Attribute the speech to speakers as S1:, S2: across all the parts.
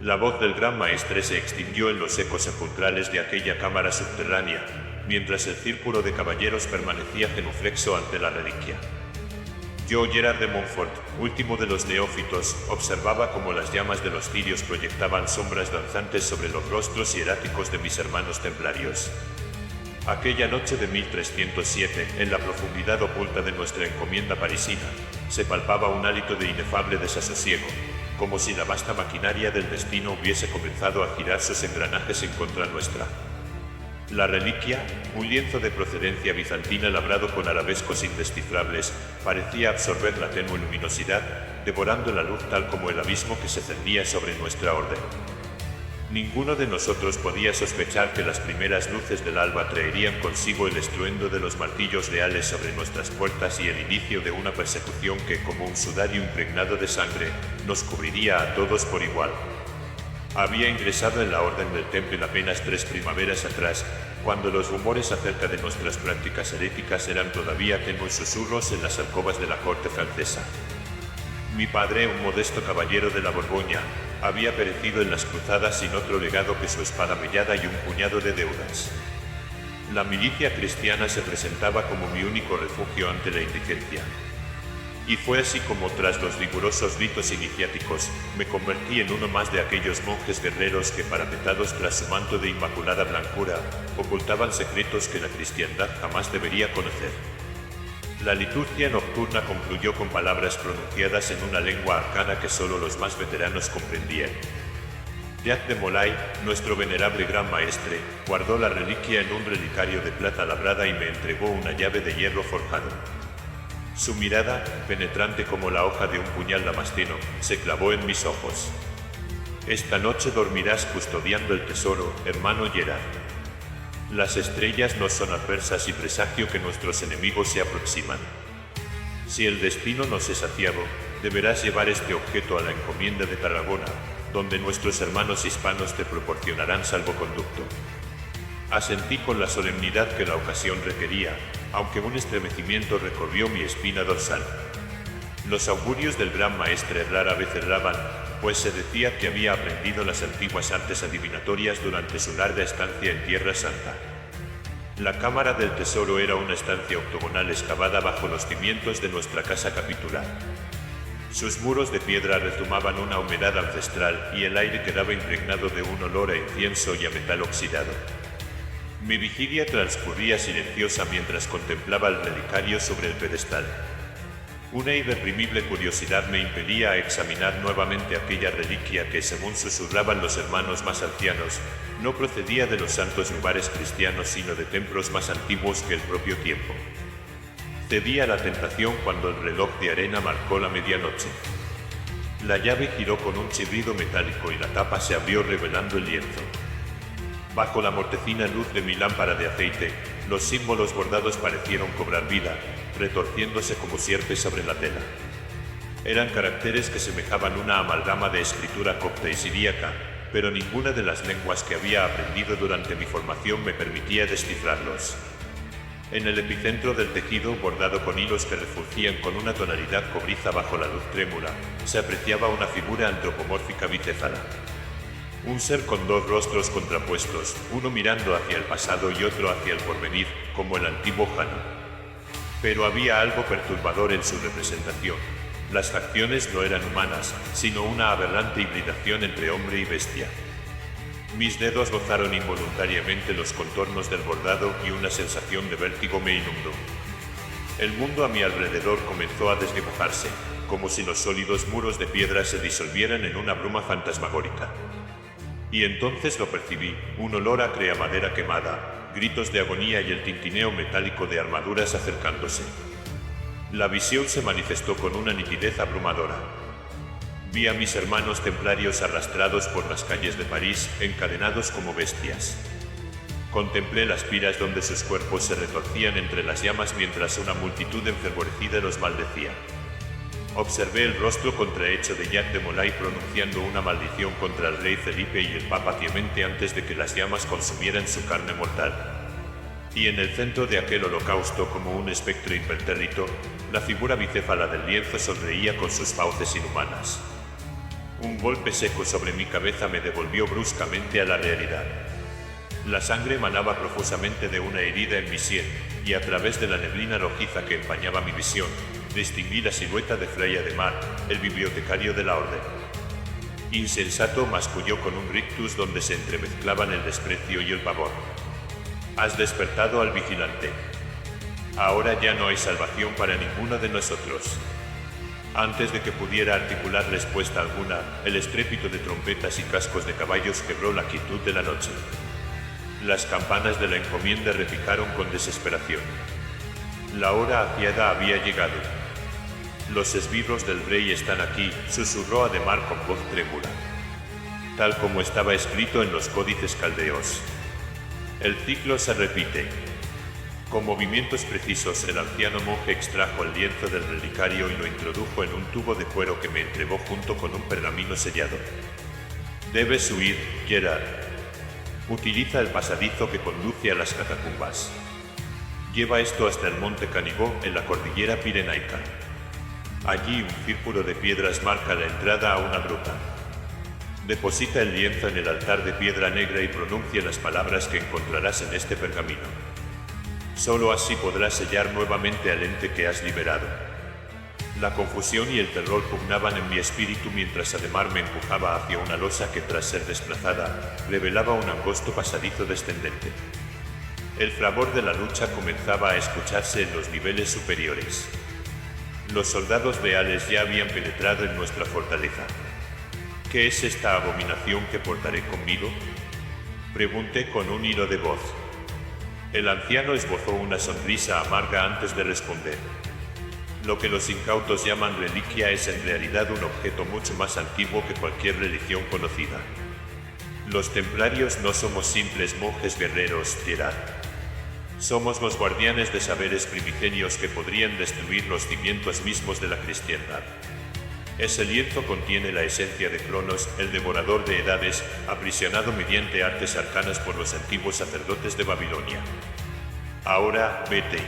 S1: La voz del gran maestre se extinguió en los ecos sepulcrales de aquella cámara subterránea, mientras el círculo de caballeros permanecía genuflexo ante la reliquia. Yo, Gerard de Montfort, último de los neófitos, observaba cómo las llamas de los cirios proyectaban sombras danzantes sobre los rostros hieráticos de mis hermanos templarios. Aquella noche de 1307, en la profundidad oculta de nuestra encomienda parisina, se palpaba un hálito de inefable desasosiego, como si la vasta maquinaria del destino hubiese comenzado a girar sus engranajes en contra nuestra. La reliquia, un lienzo de procedencia bizantina labrado con arabescos indescifrables, parecía absorber la tenue luminosidad, devorando la luz tal como el abismo que se cernía sobre nuestra orden. Ninguno de nosotros podía sospechar que las primeras luces del alba traerían consigo el estruendo de los martillos leales sobre nuestras puertas y el inicio de una persecución que, como un sudario impregnado de sangre, nos cubriría a todos por igual. Había ingresado en la Orden del Temple apenas 3 primaveras atrás, cuando los rumores acerca de nuestras prácticas heréticas eran todavía tenues susurros en las alcobas de la corte francesa. Mi padre, un modesto caballero de la Borgoña, había perecido en las cruzadas sin otro legado que su espada mellada y un puñado de deudas. La milicia cristiana se presentaba como mi único refugio ante la indigencia. Y fue así como, tras los rigurosos ritos iniciáticos, me convertí en uno más de aquellos monjes guerreros que, parapetados tras su manto de inmaculada blancura, ocultaban secretos que la cristiandad jamás debería conocer. La liturgia nocturna concluyó con palabras pronunciadas en una lengua arcana que solo los más veteranos comprendían. Jacques de Molay, nuestro venerable gran maestre, guardó la reliquia en un relicario de plata labrada y me entregó una llave de hierro forjado. Su mirada, penetrante como la hoja de un puñal damasceno, se clavó en mis ojos. Esta noche dormirás custodiando el tesoro, hermano Gerard. Las estrellas no son adversas y presagio que nuestros enemigos se aproximan. Si el destino nos es saciado, deberás llevar este objeto a la encomienda de Tarragona, donde nuestros hermanos hispanos te proporcionarán salvoconducto. Asentí con la solemnidad que la ocasión requería, aunque un estremecimiento recorrió mi espina dorsal. Los augurios del gran maestre rara vez erraban, pues se decía que había aprendido las antiguas artes adivinatorias durante su larga estancia en Tierra Santa. La cámara del tesoro era una estancia octogonal excavada bajo los cimientos de nuestra casa capitular. Sus muros de piedra rezumaban una humedad ancestral y el aire quedaba impregnado de un olor a incienso y a metal oxidado. Mi vigilia transcurría silenciosa mientras contemplaba el relicario sobre el pedestal. Una irreprimible curiosidad me impelía a examinar nuevamente aquella reliquia que, según susurraban los hermanos más ancianos, no procedía de los santos lugares cristianos sino de templos más antiguos que el propio tiempo. Cedí a la tentación cuando el reloj de arena marcó la medianoche. La llave giró con un chirrido metálico y la tapa se abrió revelando el lienzo. Bajo la mortecina luz de mi lámpara de aceite, los símbolos bordados parecieron cobrar vida, retorciéndose como sierpes sobre la tela. Eran caracteres que semejaban una amalgama de escritura copta y siríaca, pero ninguna de las lenguas que había aprendido durante mi formación me permitía descifrarlos. En el epicentro del tejido, bordado con hilos que refulgían con una tonalidad cobriza bajo la luz trémula, se apreciaba una figura antropomórfica bicéfala. Un ser con 2 rostros contrapuestos, uno mirando hacia el pasado y otro hacia el porvenir, como el antiguo Jano. Pero había algo perturbador en su representación. Las facciones no eran humanas, sino una aberrante hibridación entre hombre y bestia. Mis dedos gozaron involuntariamente los contornos del bordado y una sensación de vértigo me inundó. El mundo a mi alrededor comenzó a desdibujarse, como si los sólidos muros de piedra se disolvieran en una bruma fantasmagórica. Y entonces lo percibí, un olor acre a madera quemada, gritos de agonía y el tintineo metálico de armaduras acercándose. La visión se manifestó con una nitidez abrumadora. Vi a mis hermanos templarios arrastrados por las calles de París, encadenados como bestias. Contemplé las piras donde sus cuerpos se retorcían entre las llamas mientras una multitud enfervorecida los maldecía. Observé el rostro contrahecho de Jacques de Molay pronunciando una maldición contra el rey Felipe y el papa Clemente antes de que las llamas consumieran su carne mortal. Y en el centro de aquel holocausto, como un espectro impertérrito, la figura bicéfala del lienzo sonreía con sus fauces inhumanas. Un golpe seco sobre mi cabeza me devolvió bruscamente a la realidad. La sangre manaba profusamente de una herida en mi sien, y a través de la neblina rojiza que empañaba mi visión, distinguí la silueta de Fray Ademar, el bibliotecario de la orden. Insensato, masculló con un rictus donde se entremezclaban el desprecio y el pavor. Has despertado al vigilante. Ahora ya no hay salvación para ninguno de nosotros. Antes de que pudiera articular respuesta alguna, el estrépito de trompetas y cascos de caballos quebró la quietud de la noche. Las campanas de la encomienda repicaron con desesperación. La hora aciada había llegado. Los esbirros del rey están aquí, susurró Ademar con voz trémula, tal como estaba escrito en los códices caldeos. El ciclo se repite. Con movimientos precisos, el anciano monje extrajo el lienzo del relicario y lo introdujo en un tubo de cuero que me entregó junto con un pergamino sellado. Debes huir, Gerard. Utiliza el pasadizo que conduce a las catacumbas. Lleva esto hasta el monte Canigó, en la cordillera pirenaica. Allí un círculo de piedras marca la entrada a una gruta. Deposita el lienzo en el altar de piedra negra y pronuncia las palabras que encontrarás en este pergamino. Solo así podrás sellar nuevamente al ente que has liberado. La confusión y el terror pugnaban en mi espíritu mientras Ademar me empujaba hacia una losa que, tras ser desplazada, revelaba un angosto pasadizo descendente. El fragor de la lucha comenzaba a escucharse en los niveles superiores. Los soldados leales ya habían penetrado en nuestra fortaleza. ¿Qué es esta abominación que portaré conmigo?, pregunté con un hilo de voz. El anciano esbozó una sonrisa amarga antes de responder. Lo que los incautos llaman reliquia es en realidad un objeto mucho más antiguo que cualquier religión conocida. Los templarios no somos simples monjes guerreros, Gerard. Somos los guardianes de saberes primigenios que podrían destruir los cimientos mismos de la cristiandad. Ese lienzo contiene la esencia de Cronos, el devorador de edades, aprisionado mediante artes arcanas por los antiguos sacerdotes de Babilonia. Ahora, vete.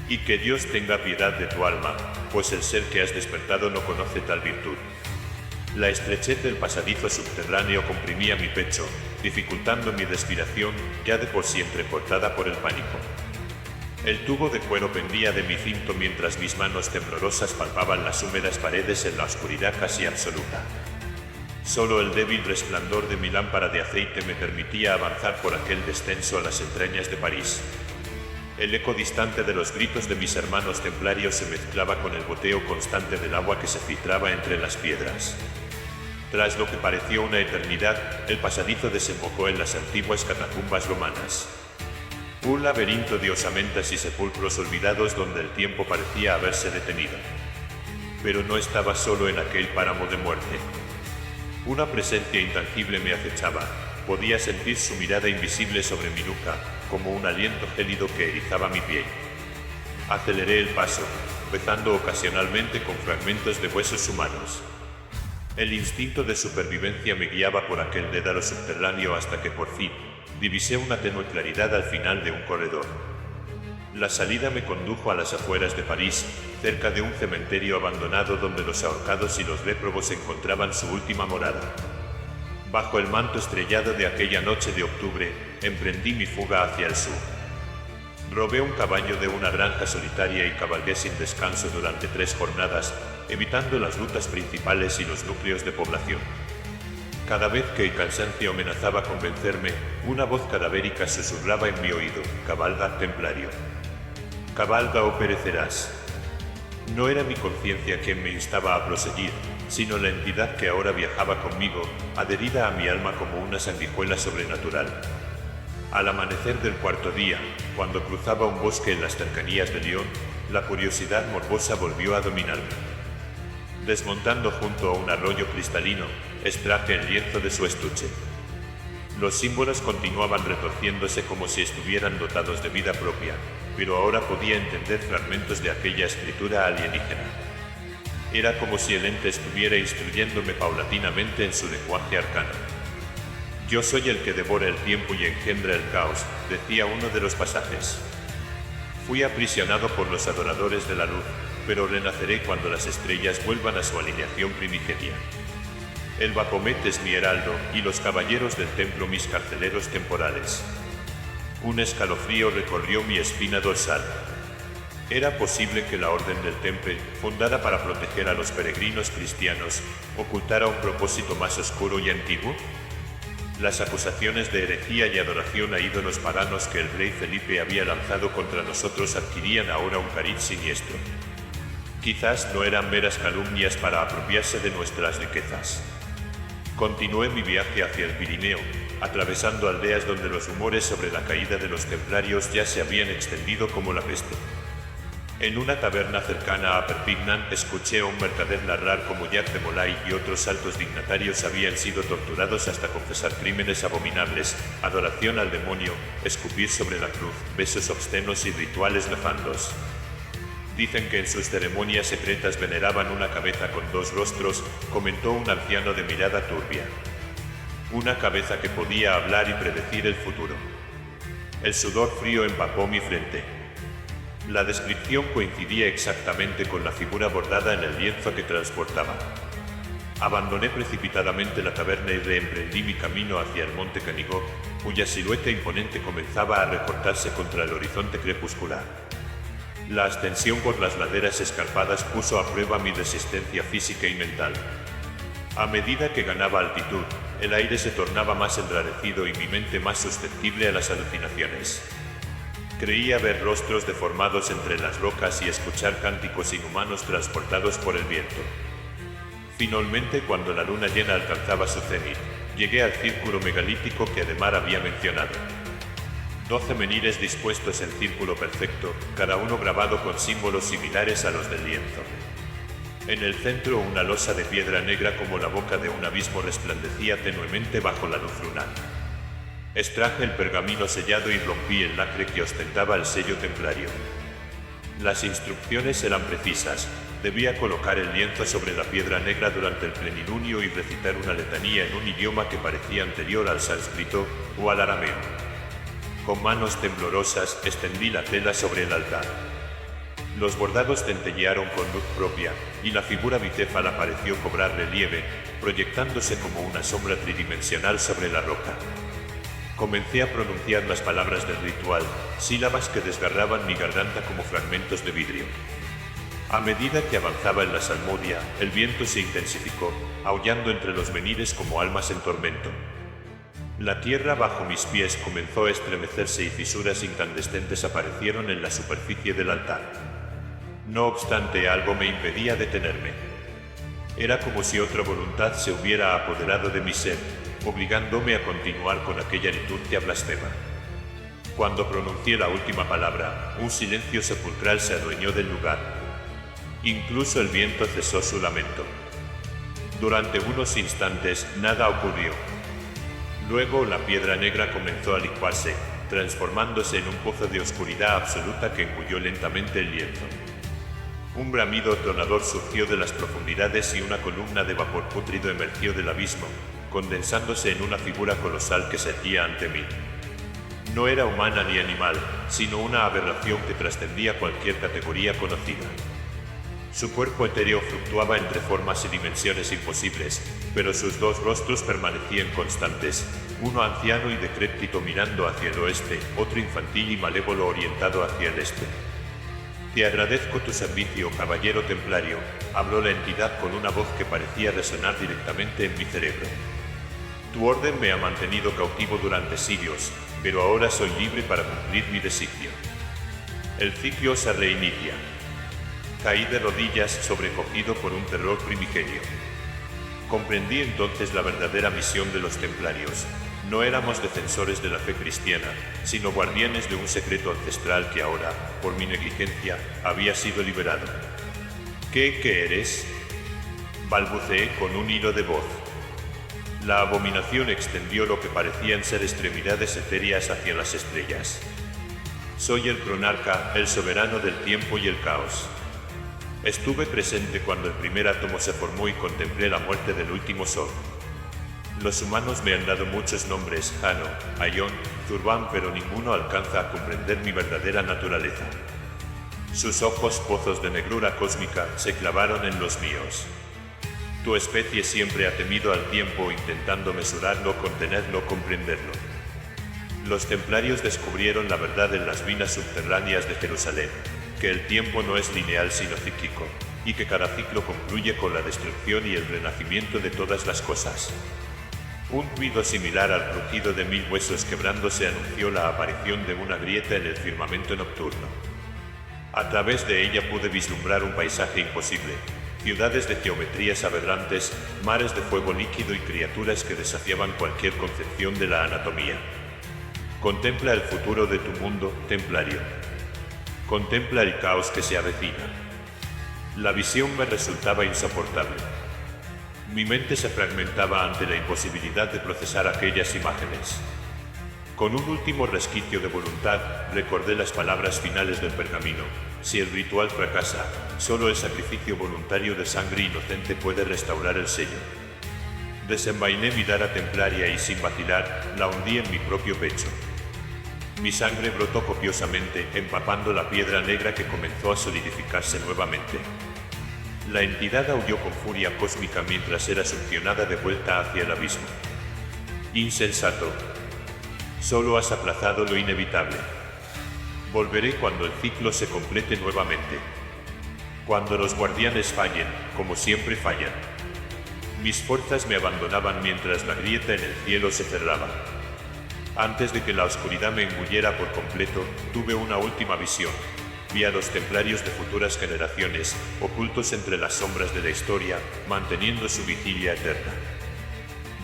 S1: Y que Dios tenga piedad de tu alma, pues el ser que has despertado no conoce tal virtud. La estrechez del pasadizo subterráneo comprimía mi pecho, dificultando mi respiración, ya de por sí entrecortada por el pánico. El tubo de cuero pendía de mi cinto mientras mis manos temblorosas palpaban las húmedas paredes en la oscuridad casi absoluta. Solo el débil resplandor de mi lámpara de aceite me permitía avanzar por aquel descenso a las entrañas de París. El eco distante de los gritos de mis hermanos templarios se mezclaba con el goteo constante del agua que se filtraba entre las piedras. Tras lo que pareció una eternidad, el pasadizo desembocó en las antiguas catacumbas romanas. Un laberinto de osamentas y sepulcros olvidados donde el tiempo parecía haberse detenido. Pero no estaba solo en aquel páramo de muerte. Una presencia intangible me acechaba. Podía sentir su mirada invisible sobre mi nuca, como un aliento gélido que erizaba mi piel. Aceleré el paso, tropezando ocasionalmente con fragmentos de huesos humanos. El instinto de supervivencia me guiaba por aquel dédalo subterráneo hasta que por fin divisé una tenue claridad al final de un corredor. La salida me condujo a las afueras de París, cerca de un cementerio abandonado donde los ahorcados y los réprobos encontraban su última morada. Bajo el manto estrellado de aquella noche de octubre, emprendí mi fuga hacia el sur. Robé un caballo de una granja solitaria y cabalgué sin descanso durante 3 jornadas, evitando las rutas principales y los núcleos de población. Cada vez que el cansancio amenazaba con vencerme, una voz cadavérica susurraba en mi oído: «Cabalga, templario. Cabalga o perecerás». No era mi conciencia quien me instaba a proseguir, sino la entidad que ahora viajaba conmigo, adherida a mi alma como una sanguijuela sobrenatural. Al amanecer del 4.º día, cuando cruzaba un bosque en las cercanías de Lyon, la curiosidad morbosa volvió a dominarme. Desmontando junto a un arroyo cristalino, extraje el lienzo de su estuche. Los símbolos continuaban retorciéndose como si estuvieran dotados de vida propia, pero ahora podía entender fragmentos de aquella escritura alienígena. Era como si el ente estuviera instruyéndome paulatinamente en su lenguaje arcano. «Yo soy el que devora el tiempo y engendra el caos», decía uno de los pasajes. Fui aprisionado por los adoradores de la luz, pero renaceré cuando las estrellas vuelvan a su alineación primigenia. El Baphomet es mi heraldo, y los caballeros del templo mis carceleros temporales. Un escalofrío recorrió mi espina dorsal. ¿Era posible que la Orden del Temple, fundada para proteger a los peregrinos cristianos, ocultara un propósito más oscuro y antiguo? Las acusaciones de herejía y adoración a ídolos paganos que el rey Felipe había lanzado contra nosotros adquirían ahora un cariz siniestro. Quizás no eran meras calumnias para apropiarse de nuestras riquezas. Continué mi viaje hacia el Pirineo, atravesando aldeas donde los rumores sobre la caída de los templarios ya se habían extendido como la peste. En una taberna cercana a Perpignan escuché a un mercader narrar cómo Jacques de Molay y otros altos dignatarios habían sido torturados hasta confesar crímenes abominables, adoración al demonio, escupir sobre la cruz, besos obscenos y rituales nefandos. Dicen que en sus ceremonias secretas veneraban una cabeza con dos rostros, comentó un anciano de mirada turbia. Una cabeza que podía hablar y predecir el futuro. El sudor frío empapó mi frente. La descripción coincidía exactamente con la figura bordada en el lienzo que transportaba. Abandoné precipitadamente la taberna y reemprendí mi camino hacia el monte Canigó, cuya silueta imponente comenzaba a recortarse contra el horizonte crepuscular. La ascensión por las laderas escarpadas puso a prueba mi resistencia física y mental. A medida que ganaba altitud, el aire se tornaba más enrarecido y mi mente más susceptible a las alucinaciones. Creía ver rostros deformados entre las rocas y escuchar cánticos inhumanos transportados por el viento. Finalmente, cuando la luna llena alcanzaba su cenit, llegué al círculo megalítico que Ademar había mencionado. 12 menires dispuestos en círculo perfecto, cada uno grabado con símbolos similares a los del lienzo. En el centro, una losa de piedra negra como la boca de un abismo resplandecía tenuemente bajo la luz lunar. Extraje el pergamino sellado y rompí el lacre que ostentaba el sello templario. Las instrucciones eran precisas. Debía colocar el lienzo sobre la piedra negra durante el plenilunio y recitar una letanía en un idioma que parecía anterior al sánscrito o al arameo. Con manos temblorosas extendí la tela sobre el altar. Los bordados centellearon con luz propia, y la figura bicéfala pareció cobrar relieve, proyectándose como una sombra tridimensional sobre la roca. Comencé a pronunciar las palabras del ritual, sílabas que desgarraban mi garganta como fragmentos de vidrio. A medida que avanzaba en la salmodia, el viento se intensificó, aullando entre los menires como almas en tormento. La tierra bajo mis pies comenzó a estremecerse y fisuras incandescentes aparecieron en la superficie del altar. No obstante, algo me impedía detenerme. Era como si otra voluntad se hubiera apoderado de mi ser, obligándome a continuar con aquella liturgia blasfema. Cuando pronuncié la última palabra, un silencio sepulcral se adueñó del lugar. Incluso el viento cesó su lamento. Durante unos instantes, nada ocurrió. Luego la piedra negra comenzó a licuarse, transformándose en un pozo de oscuridad absoluta que engulló lentamente el lienzo. Un bramido tronador surgió de las profundidades y una columna de vapor pútrido emergió del abismo, condensándose en una figura colosal que se erguía ante mí. No era humana ni animal, sino una aberración que trascendía cualquier categoría conocida. Su cuerpo etéreo fluctuaba entre formas y dimensiones imposibles, pero sus dos rostros permanecían constantes, uno anciano y decrépito mirando hacia el oeste, otro infantil y malévolo orientado hacia el este. «Te agradezco tu servicio, caballero templario», habló la entidad con una voz que parecía resonar directamente en mi cerebro. «Tu orden me ha mantenido cautivo durante siglos, pero ahora soy libre para cumplir mi designio». El ciclo se reinicia. Caí de rodillas, sobrecogido por un terror primigenio. Comprendí entonces la verdadera misión de los templarios. No éramos defensores de la fe cristiana, sino guardianes de un secreto ancestral que ahora, por mi negligencia, había sido liberado. ¿Qué eres?, balbuceé con un hilo de voz. La abominación extendió lo que parecían ser extremidades etéreas hacia las estrellas. Soy el Cronarca, el soberano del tiempo y el caos. Estuve presente cuando el primer átomo se formó y contemplé la muerte del último sol. Los humanos me han dado muchos nombres, Jano, Aion, Zurban, pero ninguno alcanza a comprender mi verdadera naturaleza. Sus ojos, pozos de negrura cósmica, se clavaron en los míos. Tu especie siempre ha temido al tiempo intentando mesurarlo, contenerlo, comprenderlo. Los templarios descubrieron la verdad en las minas subterráneas de Jerusalén, que el tiempo no es lineal sino cíclico, y que cada ciclo concluye con la destrucción y el renacimiento de todas las cosas. Un ruido similar al crujido de 1000 huesos quebrándose anunció la aparición de una grieta en el firmamento nocturno. A través de ella pude vislumbrar un paisaje imposible, ciudades de geometrías aberrantes, mares de fuego líquido y criaturas que desafiaban cualquier concepción de la anatomía. Contempla el futuro de tu mundo, templario. Contempla el caos que se avecina. La visión me resultaba insoportable. Mi mente se fragmentaba ante la imposibilidad de procesar aquellas imágenes. Con un último resquicio de voluntad, recordé las palabras finales del pergamino: si el ritual fracasa, solo el sacrificio voluntario de sangre inocente puede restaurar el sello. Desenvainé mi daga templaria y sin vacilar, la hundí en mi propio pecho. Mi sangre brotó copiosamente, empapando la piedra negra que comenzó a solidificarse nuevamente. La entidad aulló con furia cósmica mientras era succionada de vuelta hacia el abismo. Insensato. Solo has aplazado lo inevitable. Volveré cuando el ciclo se complete nuevamente. Cuando los guardianes fallen, como siempre fallan. Mis fuerzas me abandonaban mientras la grieta en el cielo se cerraba. Antes de que la oscuridad me engullera por completo, tuve una última visión. Vi a los templarios de futuras generaciones, ocultos entre las sombras de la historia, manteniendo su vigilia eterna.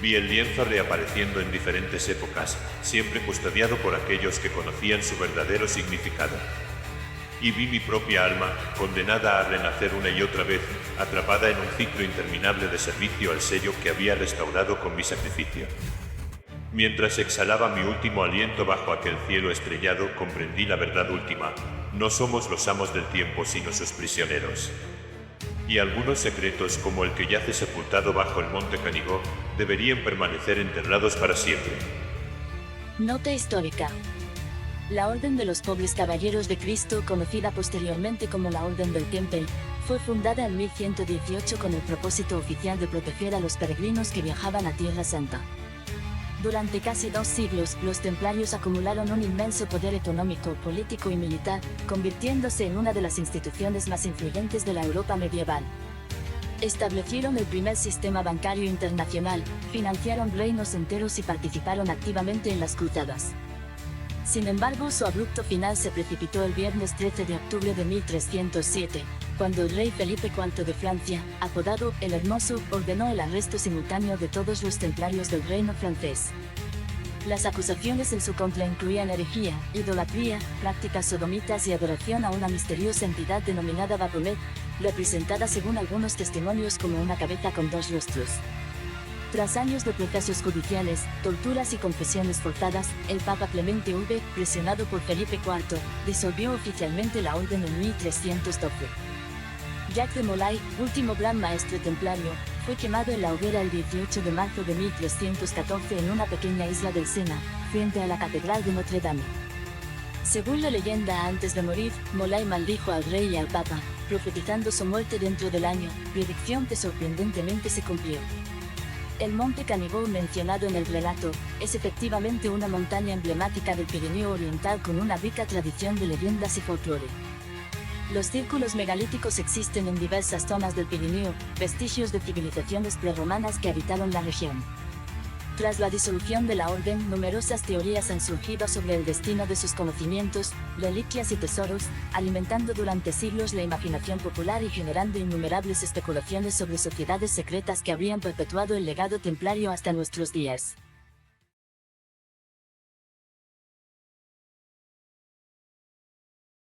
S1: Vi el lienzo reapareciendo en diferentes épocas, siempre custodiado por aquellos que conocían su verdadero significado. Y vi mi propia alma, condenada a renacer una y otra vez, atrapada en un ciclo interminable de servicio al sello que había restaurado con mi sacrificio. Mientras exhalaba mi último aliento bajo aquel cielo estrellado, comprendí la verdad última: no somos los amos del tiempo, sino sus prisioneros. Y algunos secretos, como el que yace sepultado bajo el monte Canigó, deberían permanecer enterrados para siempre.
S2: Nota histórica. La Orden de los Pobres Caballeros de Cristo, conocida posteriormente como la Orden del Temple, fue fundada en 1118 con el propósito oficial de proteger a los peregrinos que viajaban a Tierra Santa. Durante casi 2 siglos, los templarios acumularon un inmenso poder económico, político y militar, convirtiéndose en una de las instituciones más influyentes de la Europa medieval. Establecieron el primer sistema bancario internacional, financiaron reinos enteros y participaron activamente en las cruzadas. Sin embargo, su abrupto final se precipitó el viernes 13 de octubre de 1307, cuando el rey Felipe IV de Francia, apodado el Hermoso, ordenó el arresto simultáneo de todos los templarios del reino francés. Las acusaciones en su contra incluían herejía, idolatría, prácticas sodomitas y adoración a una misteriosa entidad denominada Baphomet, representada según algunos testimonios como una cabeza con 2 rostros. Tras años de procesos judiciales, torturas y confesiones forzadas, el Papa Clemente V, presionado por Felipe IV, disolvió oficialmente la orden en 1312. Jacques de Molay, último gran maestre templario, fue quemado en la hoguera el 18 de marzo de 1314 en una pequeña isla del Sena, frente a la Catedral de Notre Dame. Según la leyenda, antes de morir, Molay maldijo al rey y al Papa, profetizando su muerte dentro del año, predicción que sorprendentemente se cumplió. El monte Canigó mencionado en el relato, es efectivamente una montaña emblemática del Pirineo Oriental con una rica tradición de leyendas y folclore. Los círculos megalíticos existen en diversas zonas del Pirineo, vestigios de civilizaciones prerromanas que habitaron la región. Tras la disolución de la orden, numerosas teorías han surgido sobre el destino de sus conocimientos, reliquias y tesoros, alimentando durante siglos la imaginación popular y generando innumerables especulaciones sobre sociedades secretas que habrían perpetuado el legado templario hasta nuestros días.